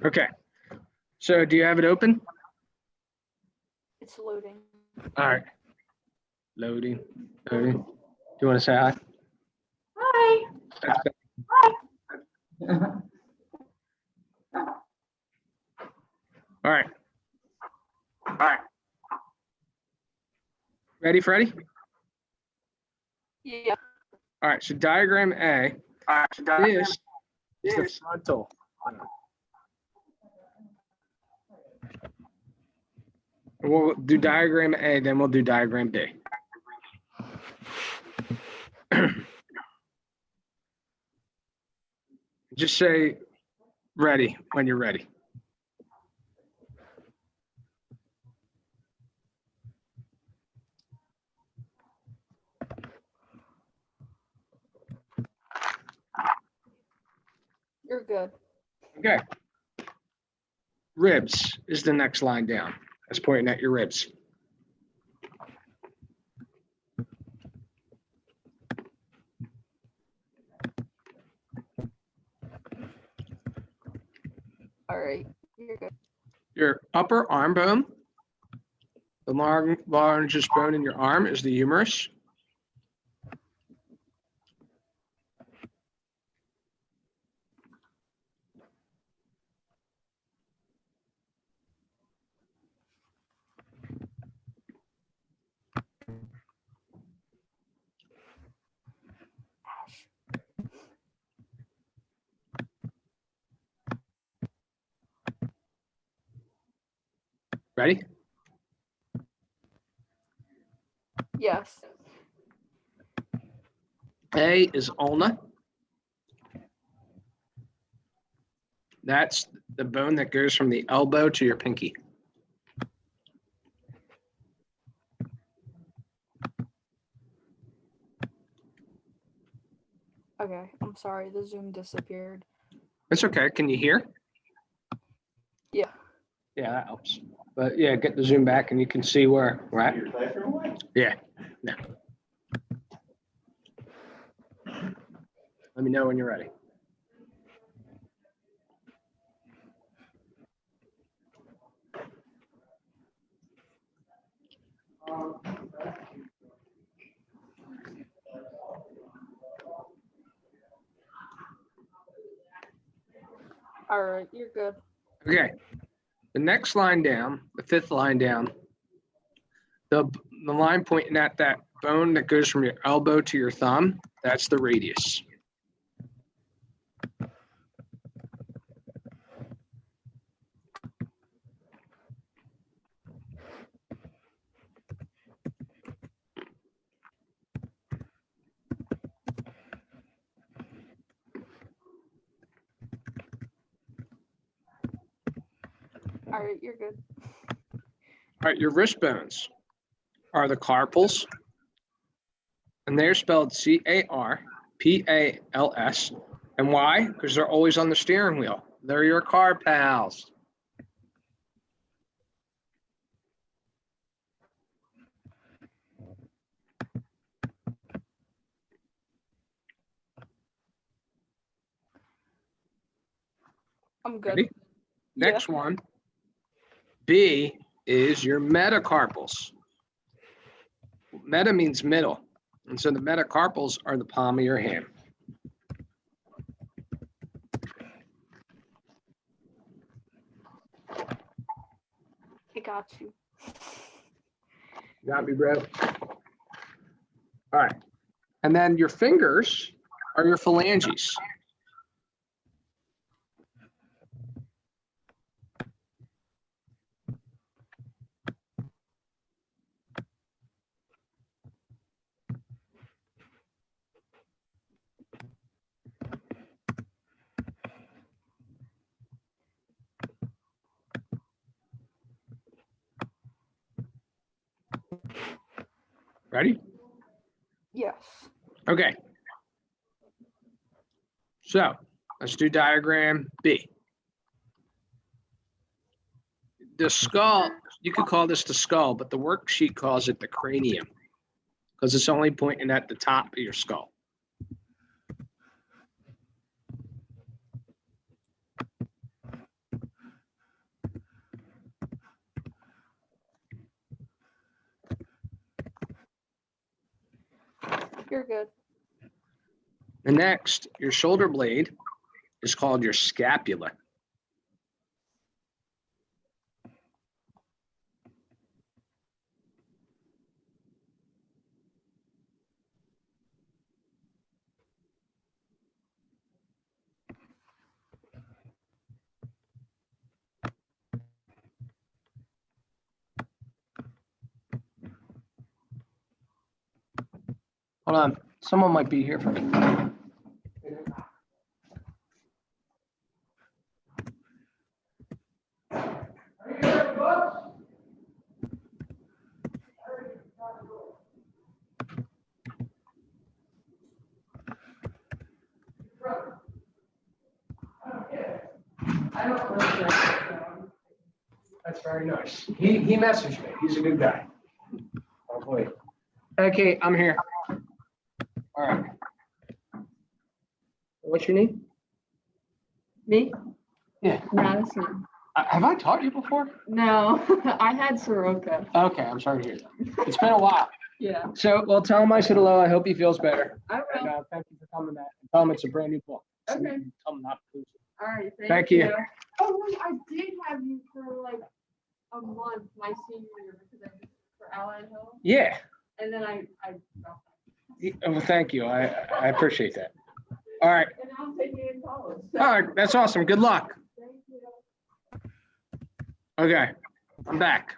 Okay. So do you have it open? It's loading. All right. Loading. Loading. Do you want to say hi? Hi. All right. All right. Ready, Freddie? Yeah. All right. So diagram A. This is the frontal. We'll do diagram A, then we'll do diagram B. Just say ready when you're ready. You're good. Okay. Ribs is the next line down. That's pointing at your ribs. All right. You're good. Your upper arm bone, the largest bone in your arm is the humerus. Ready? Yes. A is ulna. That's the bone that goes from the elbow to your pinky. Okay. I'm sorry. The Zoom disappeared. It's okay. Can you hear? Yeah. Yeah, that helps. But yeah, get the zoom back and you can see where we're at. Yeah. No. Let me know when you're ready. All right. You're good. Okay. The next line down, the fifth line down, the line pointing at that bone that goes from your elbow to your thumb, that's the radius. All right. You're good. All right, your wrist bones are the carpals, and they're spelled C-A-R-P-A-L-S. And why? Because they're always on the steering wheel. They're your car pals. I'm good. Ready? Next one, B is your metacarpals. Meta means middle. And so the metacarpals are the palm of your hand. I got you. Got me, bro. All right. And then your fingers are your phalanges. Ready? Yes. Okay. So let's do diagram B. The skull, you could call this the skull, but the worksheet calls it the cranium because it's only pointing at the top of your skull. You're good. The next, your shoulder blade is called your scapula. Hold on, someone might be here for me. That's very nice. He messaged me. He's a good guy. Oh boy. Okay, I'm here. All right. What's your name? Me? Yeah. Madison. Have I taught you before? No, I had Soroka. Okay, I'm sorry to hear that. It's been a while. Yeah. So, well, tell him I said hello. I hope he feels better. I And will. thank you for coming back. And tell him it's a brand new book. So Okay. Tell him not to lose it. All right. Thank you. Oh, wait, I did have you for like a month my senior year because I did for Allied Hill, Yeah. and then I Well, thank you. I appreciate that. All right. and now I'm taking it in college. All right. That's awesome. Good luck. Thank you. Okay. I'm back.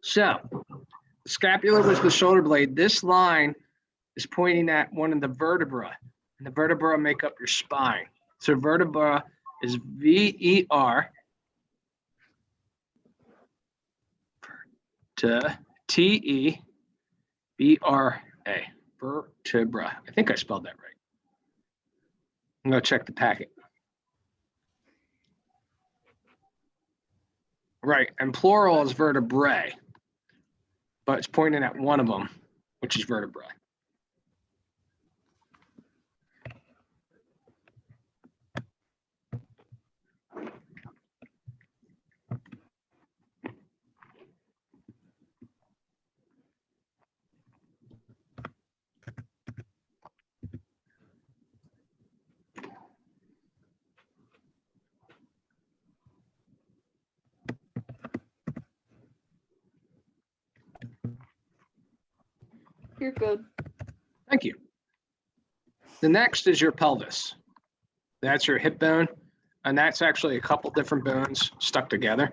So, the scapula was the shoulder blade. This line is pointing at one of the vertebrae, and the vertebrae make up your spine. So, vertebra is V-E-R to T-E-B-R-A. Vertebra. I think I spelled that right. I'm going to check the packet. Right, and plural is vertebrae, but it's pointing at one of them, which is vertebrae. You're good. Thank you. The next is your pelvis. That's your hip bone, and that's actually a couple different bones stuck together.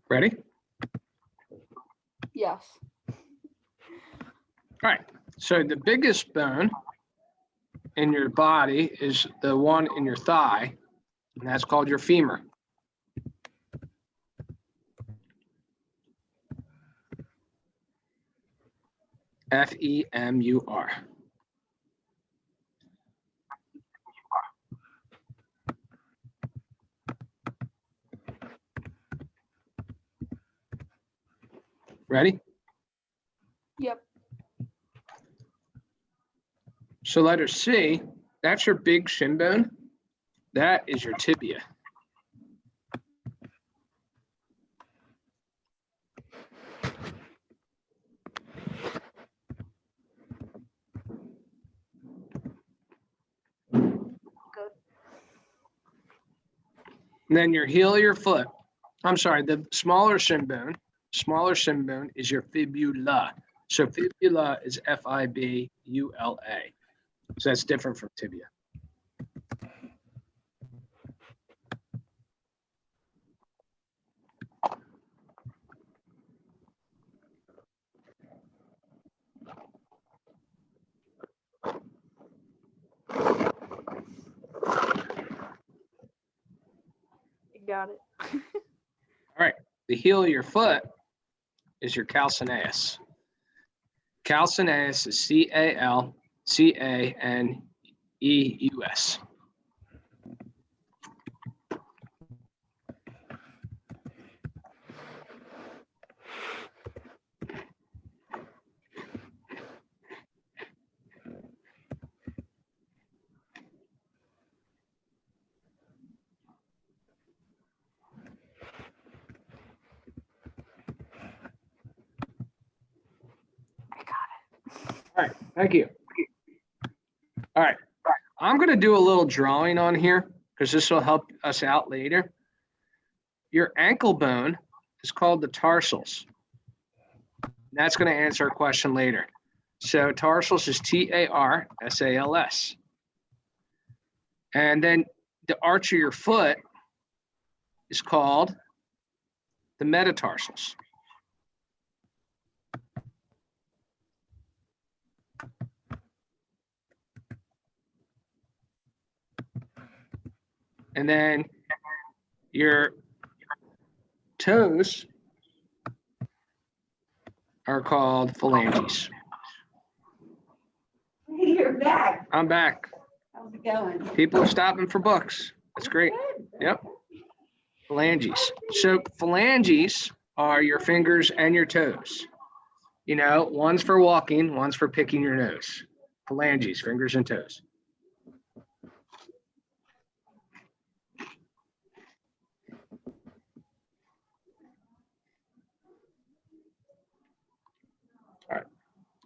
Ready? Yes. All right, so the biggest bone in your body is the one in your thigh, and that's called your femur. F-E-M-U-R. Ready? Yep. So letter C, that's your big shin bone. That is your tibia. Good. And then your heel of your foot. I'm sorry, the smaller shin bone is your fibula. So fibula is F-I-B-U-L-A. So that's different from tibia. You got it. All right, the heel of your foot is your calcaneus. Calcaneus is C-A-L-C-A-N-E-U-S. Thank you. All right. I'm going to do a little drawing on here because this will help us out later. Your ankle bone is called the tarsals. That's going to answer our question later. So tarsals is T-A-R-S-A-L-S. And then the arch of your foot is called the metatarsals. And then your toes are called phalanges. Hey, you're back. I'm back. How's it going? People are stopping for books. That's great. Yep. Phalanges. So phalanges are your fingers and your toes. You know, one's for walking, one's for picking your nose. Phalanges, fingers and toes. All right.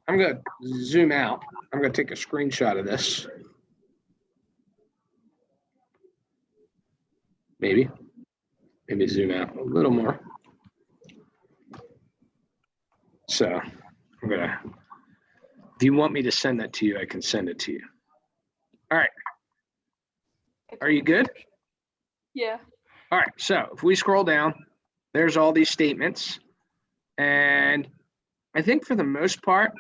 I'm going to zoom out. I'm going to take a screenshot of this. Maybe zoom out a little more. So I'm gonna, if you want me to send that to you, I can send it to you. All right, are you good? Yeah. All right, so if we scroll down, there's all these statements. And I think for the most part,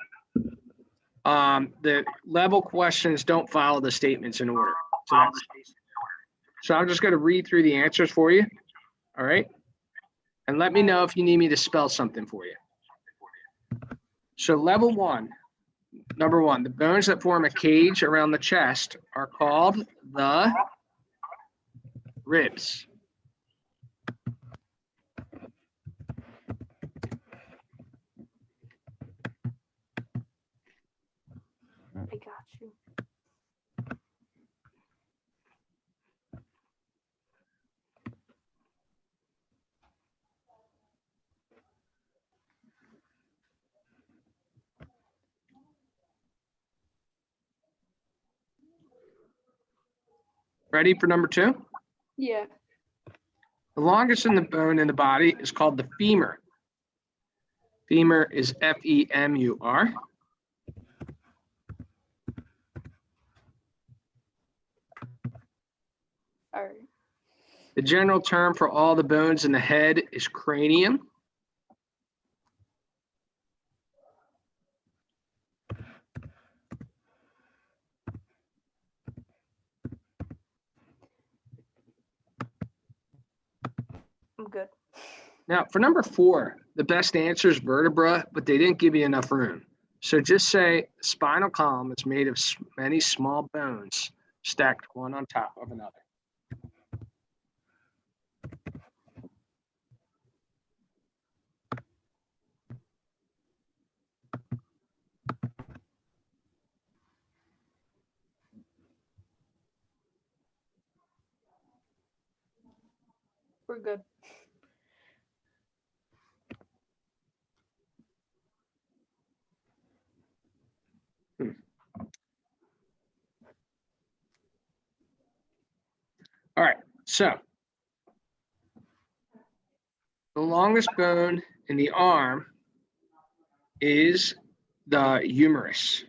the level questions don't follow the statements in order. So I'm just gonna read through the answers for you. All right. And let me know if you need me to spell something for you. So level one, number one, the bones that form a cage around the chest are called the ribs. I got you. Ready for number two? Yeah. The longest in the bone in the body is called the femur. Femur is F-E-M-U-R. All right. The general term for all the bones in the head is cranium. I'm good. Now, for number four, the best answer is vertebra, but they didn't give you enough room. So just say spinal column is made of many small bones stacked one on top of another. We're good. All right, so the longest bone in the arm is the humerus.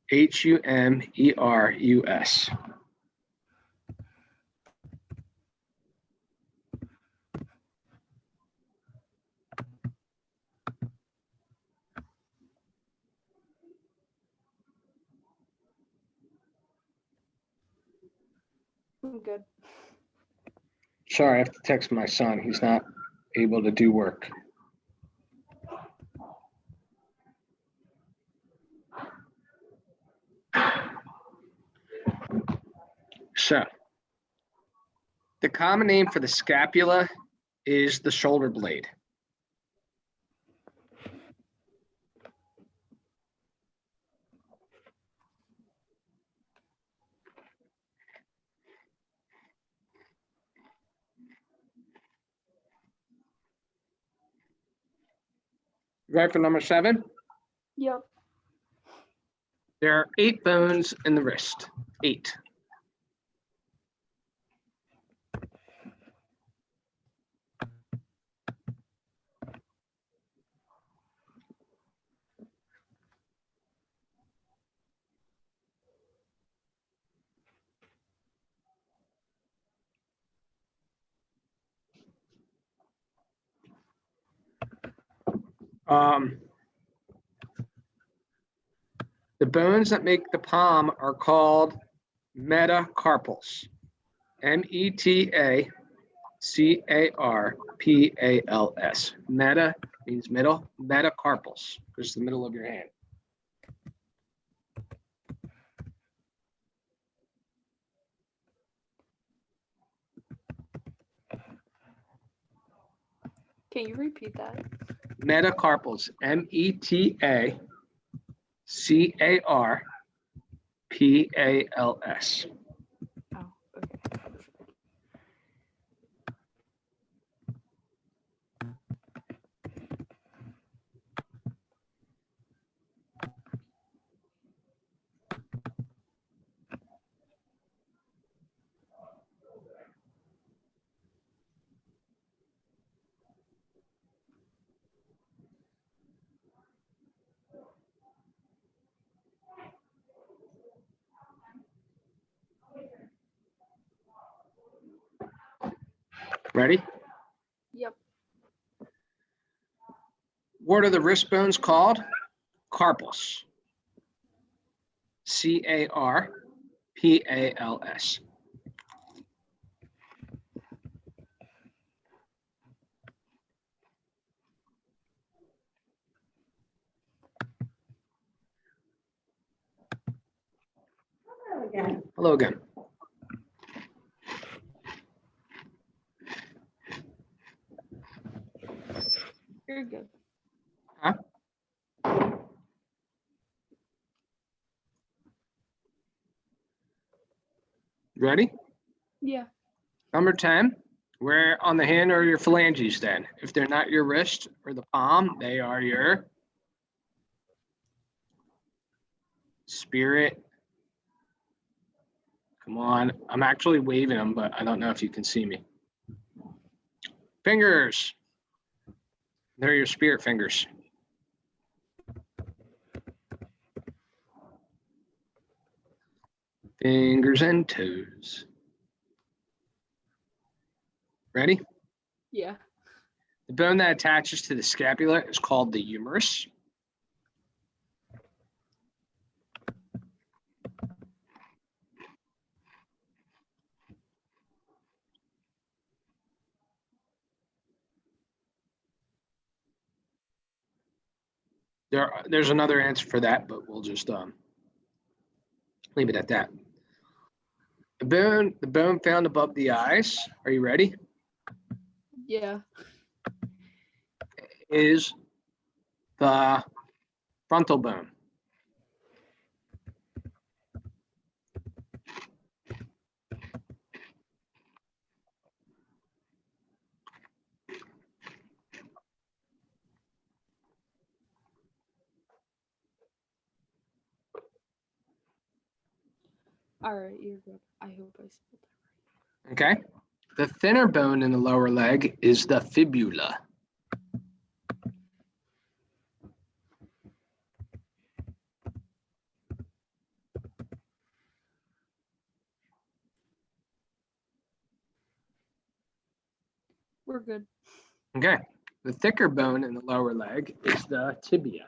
H-U-M-E-R-U-S. I'm good. Sorry, I have to text my son. He's not able to do work. So, the common name for the scapula is the shoulder blade. Ready for number 7? Yep. There are 8 bones in the wrist. 8. The bones that make the palm are called metacarpals. metacarpals. Meta means middle. Metacarpals is the middle of your hand. Can you repeat that? Metacarpals. metacarpals. Oh, okay. Ready? Yep. What are the wrist bones called? Carpals. carpals. Again. Hello again. You're good. Huh? Ready? Yeah. Number 10. Where on the hand are your phalanges then? If they're not your wrist or the palm, they are your spirit. Come on. I'm actually waving them, but I don't know if you can see me. Fingers. They're your spirit fingers. Fingers and toes. Ready? Yeah. The bone that attaches to the scapula is called the humerus. There's another answer for that, but we'll just leave it at that. The bone found above the eyes, are you ready? Yeah. Is the frontal bone. All right, you're good. I hope I spelled that Okay. The thinner bone in the lower leg is the fibula. We're good. Okay. The thicker bone in the lower leg is the tibia.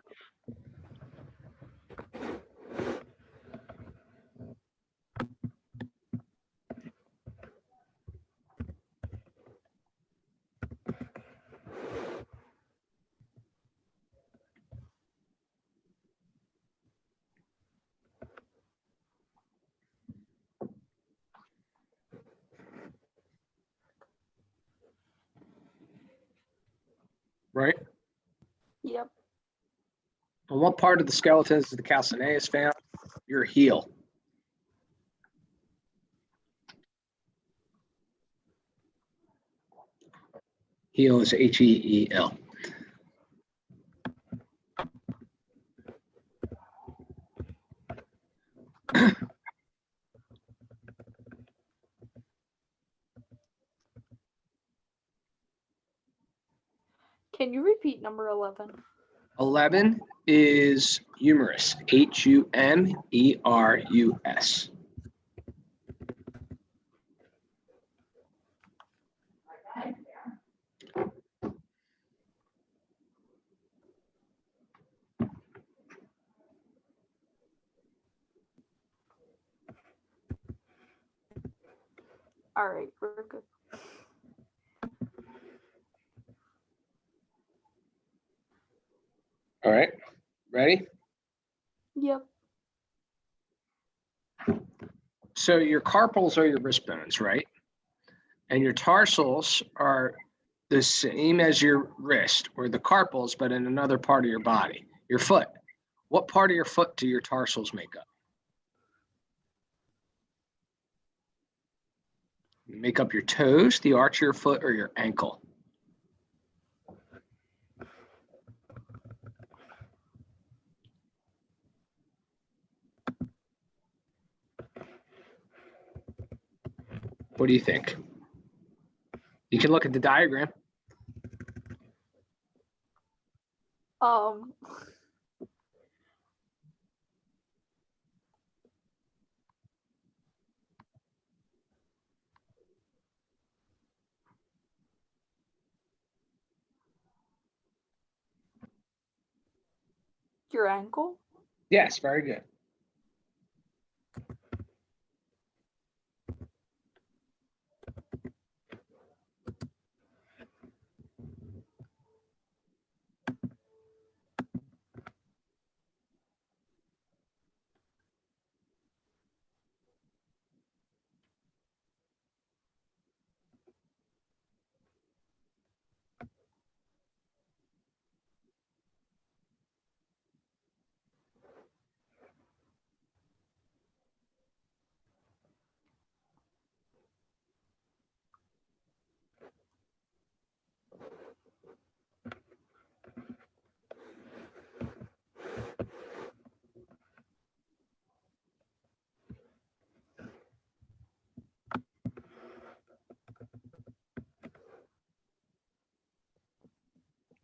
Right? Yep. On what part of the skeleton is the calcaneus found? Your heel. Heel is Heel. number 11. 11 is humerus, Humerus. All right, we're good. All right, ready? Yep. So your carpals are your wrist bones, right? And your tarsals are the same as your wrist or the carpals, but in another part of your body, your foot. What part of your foot do your tarsals make up? Make up your toes, the arch of your foot, or your ankle? What do you think? You can look at the diagram. Um, your ankle? Yes, very good.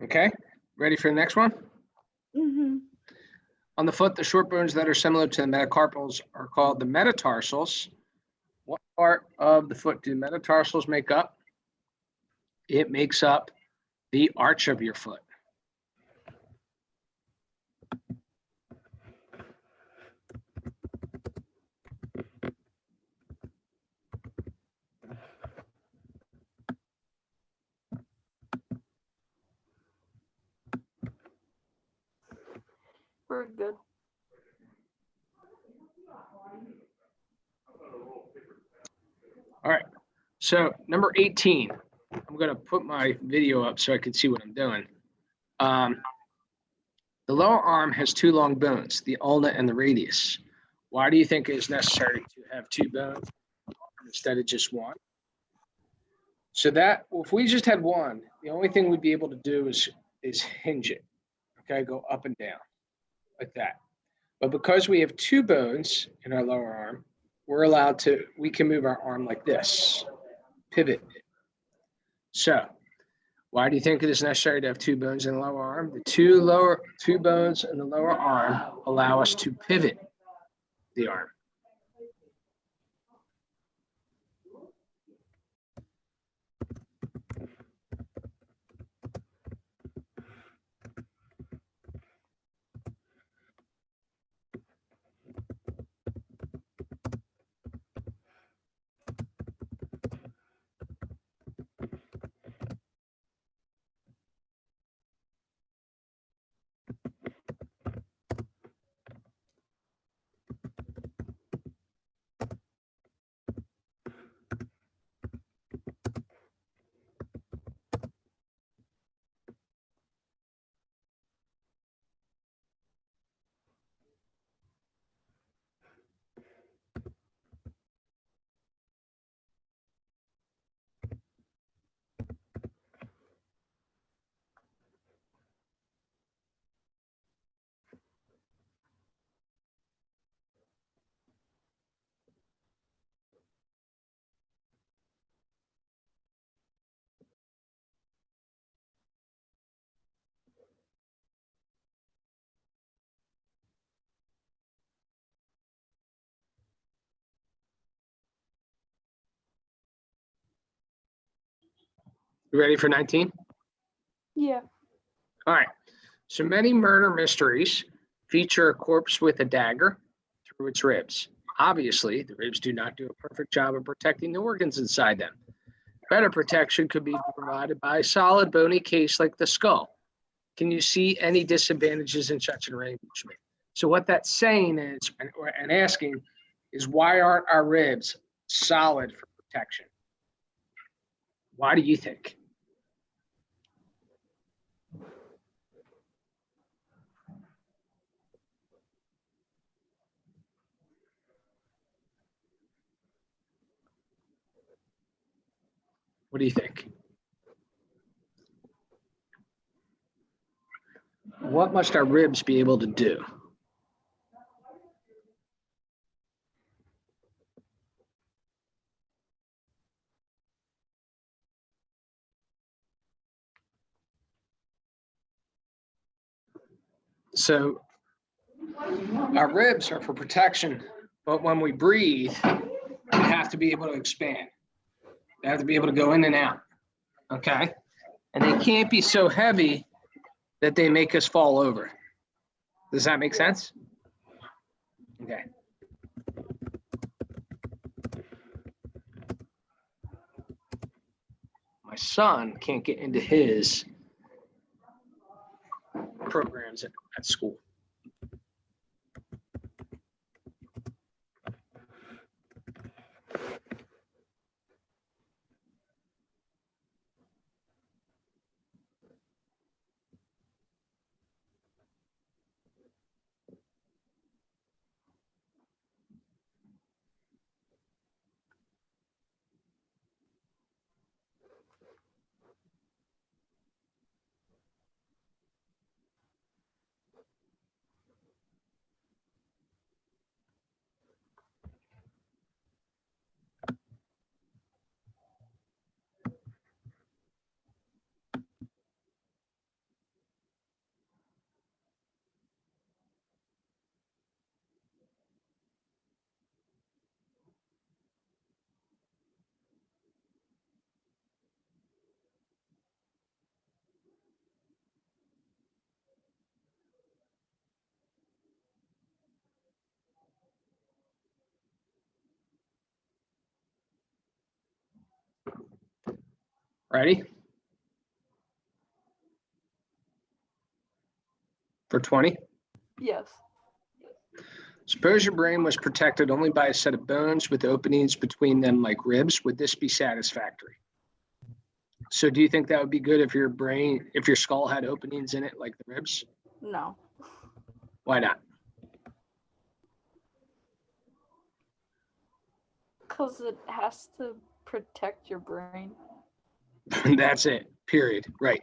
Okay, ready for the next one? Mm-hmm. On the foot, the short bones that are similar to the metacarpals are called the metatarsals. What part of the foot do metatarsals make up? It makes up the arch of your foot. We're good. All right, so number 18, I'm gonna put my video up so I can see what I'm doing. The lower arm has two long bones, the ulna and the radius. Why do you think it is necessary to have two bones instead of just one? So that, if we just had one, the only thing we'd be able to do is hinge it, okay, go up and down like that. But because we have two bones in our lower arm, we can move our arm like this, pivot. So why do you think it is necessary to have two bones in the lower arm? The two bones in the lower arm allow us to pivot the arm. You ready for 19? Yeah. All right. So many murder mysteries feature a corpse with a dagger through its ribs. Obviously, the ribs do not do a perfect job of protecting the organs inside them. Better protection could be provided by a solid bony case like the skull. Can you see any disadvantages in such an arrangement? So what that's saying is, and asking, is why aren't our ribs solid for protection? Why do you think? What do you think? What must our ribs be able to do? So our ribs are for protection, but when we breathe, we have to be able to expand. They have to be able to go in and out, okay? And they can't be so heavy that they make us fall over. Does that make sense? Okay. My son can't get into his programs at school. Ready? For 20? Yes. Suppose your brain was protected only by a set of bones with openings between them like ribs. Would this be satisfactory? So do you think that would be good if if your skull had openings in it like the ribs? No. Why not? Because it has to protect your brain. That's it, period. Right.